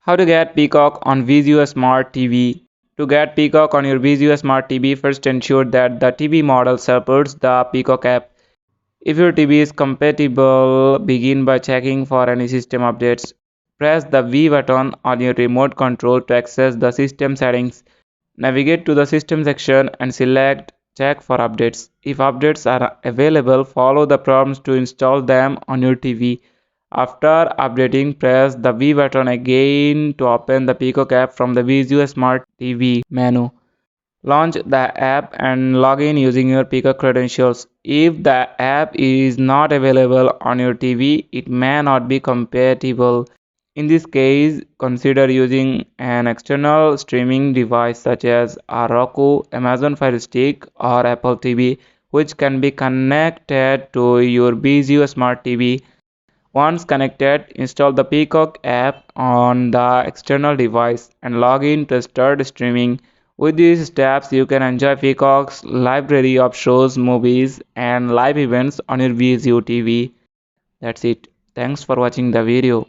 How to get Peacock on Vizio Smart TV. To get Peacock on your Vizio Smart TV, first ensure that the TV model supports the Peacock app. If your TV is compatible, begin by checking for any system updates. Press the V button on your remote control to access the system settings. Navigate to the system section and select check for updates. If updates are available, follow the prompts to install them on your TV. After updating, press the V button again to open the Peacock app from the Vizio Smart TV menu. Launch the app and log in using your Peacock credentials. If the app is not available on your TV, it may not be compatible. In this case, consider using an external streaming device such as a Roku, Amazon Fire Stick, or Apple TV, which can be connected to your Vizio Smart TV. Once connected, install the Peacock app on the external device and log in to start streaming. With these steps, you can enjoy Peacock's library of shows, movies, and live events on your Vizio TV. That's it. Thanks for watching the video.